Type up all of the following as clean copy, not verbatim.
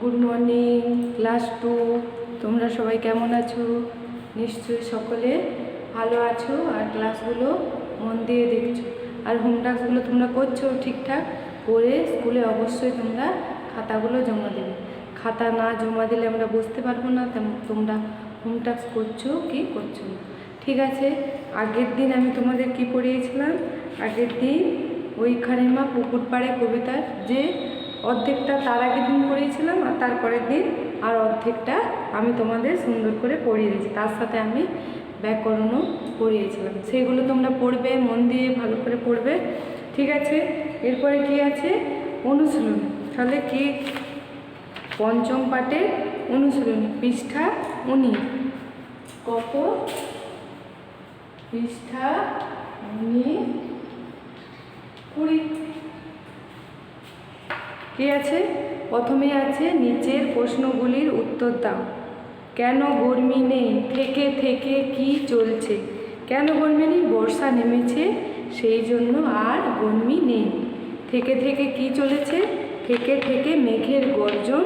Good morning class 2। তোমরা সবাই কেমন আছো? নিশ্চয়ই সকলে ভালো আছো আর ক্লাসগুলো মন দিয়ে দেখছো আর হোমওয়ার্কসগুলো তোমরা করছো ঠিকঠাক করে। স্কুলে অবশ্যই তোমরা খাতাগুলো জমা দেবে। খাতা না জমা দিলে আমরা বুঝতে পারবো না তোমরা হোমওয়ার্ক করছো কি করছো না। ঠিক আছে, আগের দিন আমি তোমাদের কি পড়িয়েছিলাম? আগের দিন ওইখানে মা পুকুর পাড়ে কবিতার যে অর্ধেকটা তার আগের দিন পড়িয়েছিলাম আর তারপরের দিন আর অর্ধেকটা আমি তোমাদের সুন্দর করে পড়িয়ে দিয়েছি, তার সাথে আমি ব্যাকরণও পড়িয়েছিলাম। সেগুলো তোমরা পড়বে, মন দিয়ে ভালো করে পড়বে। ঠিক আছে, এরপরে কি আছে? অনুশীলনী। তাহলে কি পঞ্চম পাঠের অনুশীলনী, পৃষ্ঠা 19। কত পৃষ্ঠা? 19 20। কি আছে? প্রথমে আছে নিচের প্রশ্নগুলির উত্তর দাও। কেন গরমি নেই? থেকে থেকে কি চলছে? কেন গরমি নেই? বর্ষা নেমেছে সেই জন্য আর গরমি নেই। থেকে থেকে কি চলেছে? থেকে থেকে মেঘের গর্জন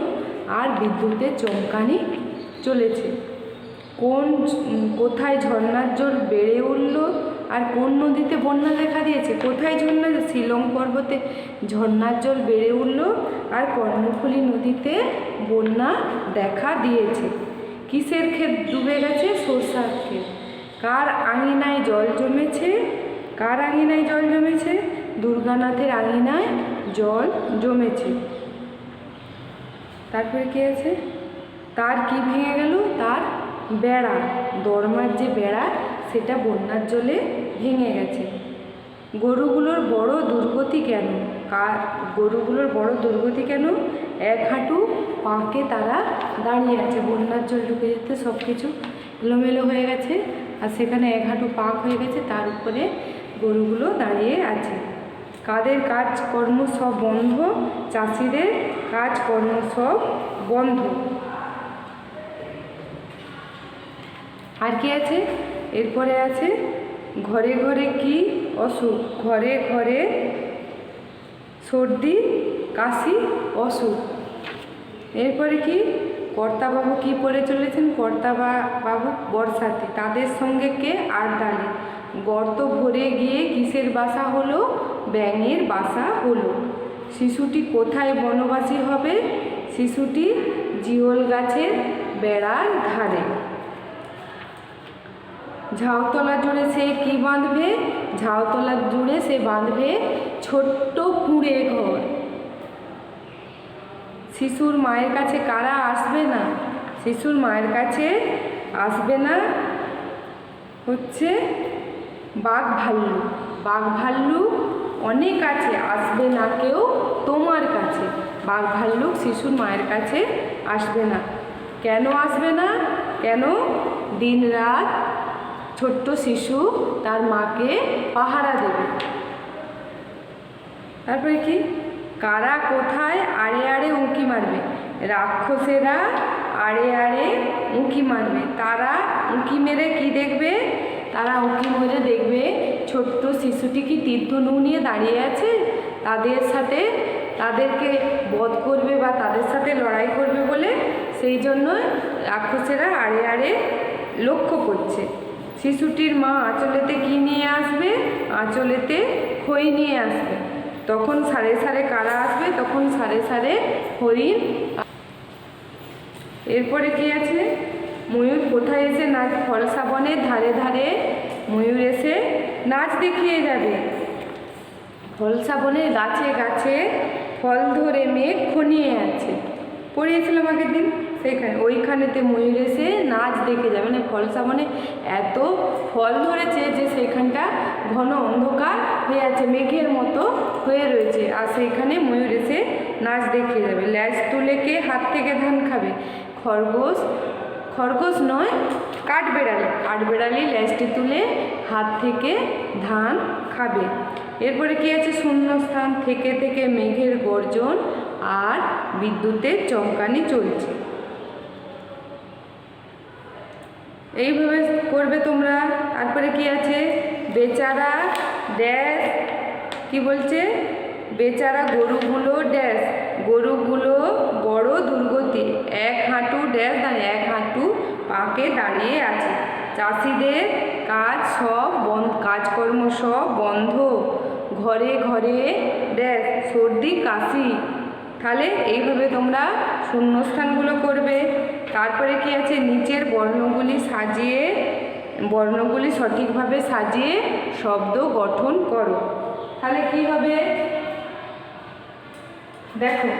আর বিদ্যুতের চমকানি চলেছে। কোথায় ঝর্ণার জল বেড়ে উঠল আর কোন নদীতে বন্যা দেখা দিয়েছে? কোথায় ঝর্ণা? শিলং পর্বতে ঝর্ণার জল বেড়ে উঠল আর কর্ণফুলী নদীতে বন্যা দেখা দিয়েছে। কিসের ক্ষেত ডুবে গেছে? সরষার ক্ষেত। কার আঙিনায় জল জমেছে? কার আঙিনায় জল জমেছে? দুর্গানাথের আঙিনায় জল জমেছে। তারপরে কি আছে? তার কি ভেঙে গেল? তার বেড়া, দরমার যে বেড়া সেটা বন্যার জলে ভেঙে গেছে। গরুগুলোর বড় দুর্গতি কেন? গরুগুলোর বড় দুর্গতি কেন? এক হাঁটু পাকে তারা দাঁড়িয়ে আছে। বন্যার জল ঢুকে যেতে সব কিছু এলোমেলো হয়ে গেছে আর সেখানে এক হাঁটু পাক হয়ে গেছে, তার উপরে গরুগুলো দাঁড়িয়ে আছে। কাদের কাজকর্ম সব বন্ধ? চাষিদের কাজকর্ম সব বন্ধ। আর কি আছে? এরপরে আছে ঘরে ঘরে কি অসুখ? ঘরে ঘরে সর্দি কাশি অসুখ। এরপরে কি? কর্তাবাবু কি পড়ে চলেছেন? কর্তাবাবু বর্ষাতে। তাদের সঙ্গে কে আড়ডালে? গর্ত ভরে গিয়ে কিসের বাসা হলো? ব্যাঙের বাসা হলো। শিশুটি কোথায় বনবাসী হবে? শিশুটি জিওল গাছের বেড়ার ধারে। ঝাউতলা জুড়ে সে কি বাঁধবে? ঝাউতলা জুড়ে সে বাঁধবে ছোট্ট কুঁড়ে ঘর। শিশুর মায়ের কাছে কারা আসবে না? শিশুর মায়ের কাছে আসবে না হচ্ছে বাঘ ভাল্লুক। বাঘ ভাল্লুক অনেক আছে, আসবে না কেউ তোমার কাছে। বাঘ ভাল্লুক শিশুর মায়ের কাছে আসবে না। কেন আসবে না? কেন? দিন রাত ছোট্ট শিশু তার মাকে পাহারা দেবে। তারপরে কি? কারা কোথায় আড়ে আড়ে উঁকি মারবে? রাক্ষসেরা আড়ে আড়ে উঁকি মারবে। তারা উঁকি মেরে কি দেখবে? তারা উঁকি মেরে দেখবে ছোট্ট শিশুটি কি তীর্ধনু নিয়ে দাঁড়িয়ে আছে, তাদেরকে বধ করবে বা তাদের সাথে লড়াই করবে বলে। সেই জন্য রাক্ষসেরা আড়ে আড়ে লক্ষ্য করছে। শিশুটির মা আঁচলেতে কি নিয়ে আসবে? আঁচলেতে খই নিয়ে আসবে। তখন সারে সারে কারা আসবে? তখন সারে সারে হরিণ। এরপরে কি আছে? ময়ূর কোথায় এসে নাচ? ফলসা বনের ধারে ধারে ময়ূর এসে নাচ দেখিয়ে যাবে। ফলসা বনের গাছে গাছে ফল ধরে মেঘ ঘনিয়ে আছে। পড়িয়েছিলাম আগের দিন, ওইখানেতে ময়ূর এসে নাচ দেখে যাবে। মানে ফলসা বনে এত ফল ধরেছে যে সেইখানটা ঘন অন্ধকার হয়ে আছে, মেঘের মতো হয়ে রয়েছে, আর সেইখানে ময়ূর এসে নাচ দেখিয়ে যাবে। ল্যাজ তুলে কে হাত থেকে ধান খাবে? খরগোশ নয়, কাঠবেড়ালি। কাঠবেড়ালি ল্যাজটি তুলে হাত থেকে ধান খাবে। এরপরে কি আছে? শূন্যস্থান। থেকে থেকে মেঘের গর্জন আর বিদ্যুতের চমকানি চলছে। এইভাবে করবে তোমরা। তারপরে কি আছে? বেচারা ড্যাশ, কি বলছে? বেচারা গরুগুলো ড্যাশ, গরুগুলো বড় দুর্গতি। হাঁটু ড্যাশ দাঁড়িয়ে, এক হাঁটু পাকে দাঁড়িয়ে আছে। চাষিদের কাজকর্ম সব বন্ধ, ঘরে ঘরে ড্যাশ সর্দি কাশি। তাহলে এইভাবে তোমরা শূন্যস্থানগুলো করবে। তারপরে কি আছে, নিচের বর্ণগুলি সঠিকভাবে সাজিয়ে শব্দ গঠন করো। তাহলে কি হবে দেখো,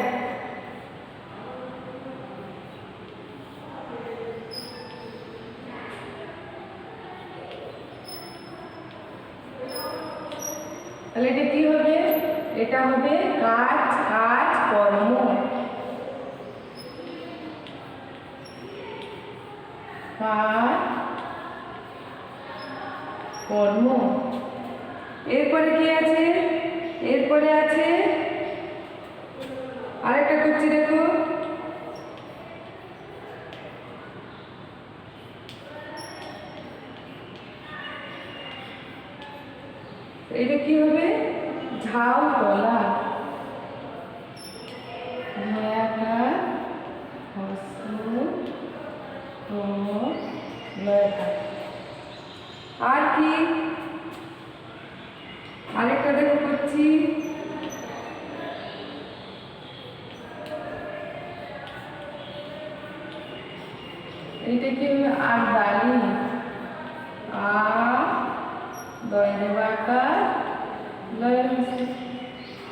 তাহলে এটা কি হবে, এটা হবে কাজ কাজ কর্ম। কাজ কর্ম। এরপরে কি আছে, এরপরে আছে আরেকটা করছি দেখো, এটা কি হবে, ঝাউ তলা। আর কি আরেকটা দেখো করছি, এটা কি হবে, আর ডালি,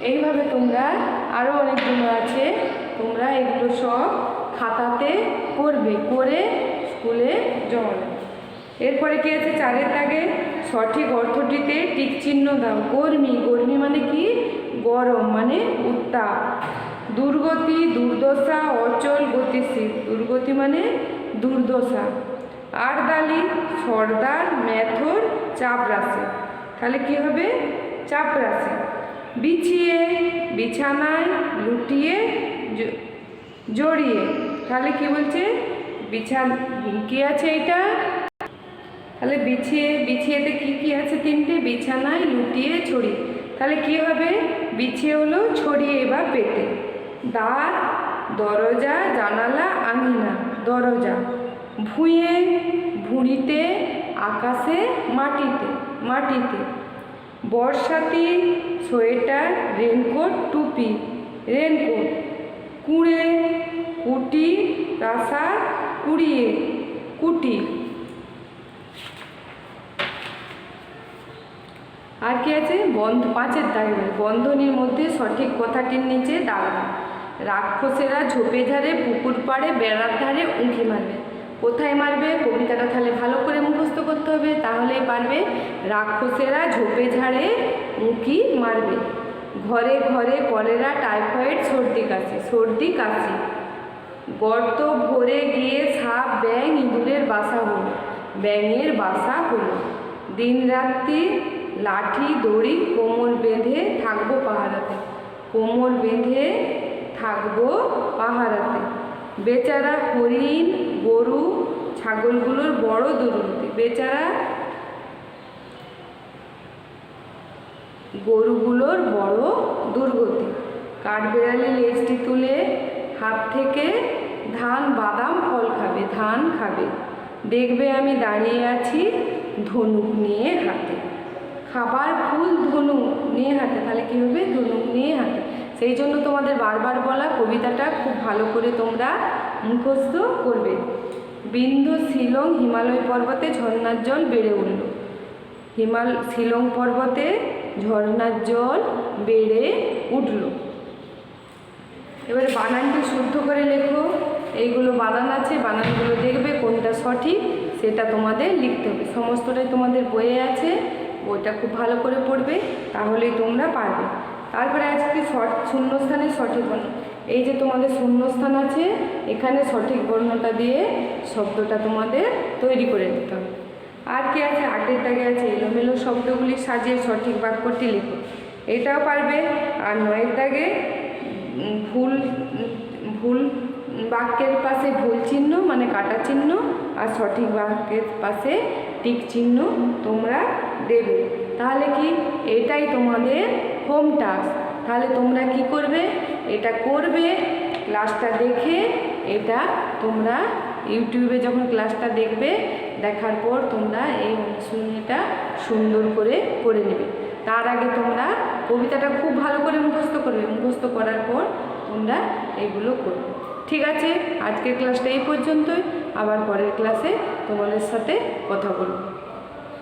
এইভাবে তোমরা আরো অনেকগুলো আছে, তোমরা এগুলো সব খাতাতে করবে, করে স্কুলে জমা দেবে। এরপরে কি আছে, 4 দাগে সঠিক অর্থটিতে টিক চিহ্ন দাও। গরমি, গরমি মানে কি, গরম মানে উত্তাপ। দুর্গতি, দুর্দশা, অচল, গতিশীল। দুর্গতি মানে দুর্দশা। আরদালি, সর্দার, মেথর, চাপরাশি। তাহলে কি হবে, চাপরাশি। বিছিয়ে, বিছানায়, লুটিয়ে, জড়িয়ে। তাহলে কি বলছে, কি আছে এটা, তাহলে বিছিয়েতে কি কি আছে, 3টে, বিছানায়, লুটিয়ে, ছড়িয়ে। তাহলে কি হবে, বিছিয়ে হলো ছড়িয়ে বা পেতে। দ্বার, দরজা, জানালা, আঙিনা, দরজা। ভুঁয়ে, ভুঁড়িতে, আকাশে, মাটিতে, মাটিতে। বর্ষাতি, সোয়েটার, রেনকোট, টুপি, রেনকোট। কুঁড়ে, কুটি, প্রাসাদ, কুড়িয়ে, কুটি। আর কি আছে, 5 দাগে বন্ধনীর মধ্যে সঠিক কথাটির নিচে দাগ দাও। রাক্ষসেরা ঝোপে ঝাড়ে, পুকুর পাড়ে, বেড়ার ধারে উঁকি মারবে। কোথায় মারবে, কবিতাটা তাহলে ভালো করে মুখস্থ করতে হবে, তাহলেই পারবে। রাক্ষসেরা ঝোপে ঝাড়ে উঁকি মারবে। ঘরে ঘরে কলেরা, টাইফয়েড, সর্দি কাশি, সর্দি কাশি। গর্ত ভরে গিয়ে সাপ, ব্যাঙ, ইঁদুরের বাসা হলো, ব্যাঙের বাসা হলো। দিন রাত্রি, লাঠি, দড়ি, কোমর বেঁধে থাকবো পাহারাতে, কোমর বেঁধে থাকবো পাহারাতে। বেচারা হরিণ, গরু, ছাগলগুলোর বড় দুর্গতি। বেচারা গরুগুলোর বড় দুর্গতি। কাঠবেড়ালি লেজটি তুলে হাত থেকে ধান, বাদাম, ফল খাবে, ধান খাবে। দেখবে আমি দাঁড়িয়ে আছি ধনুক নিয়ে হাতে। খাবার ফুল, ধনুক নিয়ে হাতে। তাহলে কী হবে, ধনুক নিয়ে হাতে। সেই জন্য তোমাদের বারবার বলা, কবিতাটা খুব ভালো করে তোমরা মুখস্থ করবে। বিন্ধ্য শিলং, হিমালয় পর্বতে ঝর্ণার জল বেড়ে উঠল। শিলং পর্বতে ঝর্ণার জল বেড়ে উঠল। এবারে বানানটি শুদ্ধ করে লেখো। এইগুলো বানান আছে, বানানগুলো দেখবে কোনটা সঠিক সেটা তোমাদের লিখতে হবে। সমস্তটাই তোমাদের বইয়ে আছে, বইটা খুব ভালো করে পড়বে, তাহলেই তোমরা পারবে। তারপরে আজকে শূন্যস্থানের সঠিক বর্ণ। এই যে তোমাদের শূন্যস্থান আছে, এখানে সঠিক বর্ণটা দিয়ে শব্দটা তোমাদের তৈরি করে দিতে হবে। আর কি আছে, 8 দাগে আছে এলোমেলো শব্দগুলি সাজিয়ে সঠিক বাক্যটি লেখো। এটাও পারবে। আর 9 দাগে ভুল বাক্যের পাশে ভুল চিহ্ন মানে কাটা চিহ্ন, আর সঠিক বাক্যের পাশে টিক চিহ্ন তোমরা দেবে। তাহলে কি, এটাই তোমাদের হোম টাস্ক। তাহলে তোমরা কি করবে, এটা করবে, ক্লাসটা দেখে এটা তোমরা ইউটিউবে যখন ক্লাসটা দেখবে, দেখার পর তোমরা এই অনুশীলনীটা সুন্দর করে নেবে। তার আগে তোমরা কবিতাটা খুব ভালো করে মুখস্থ করবে, মুখস্থ করার পর তোমরা এইগুলো করবে। ঠিক আছে, আজকের ক্লাসটা এই পর্যন্তই। আবার পরের ক্লাসে তোমাদের সাথে কথা বলবো।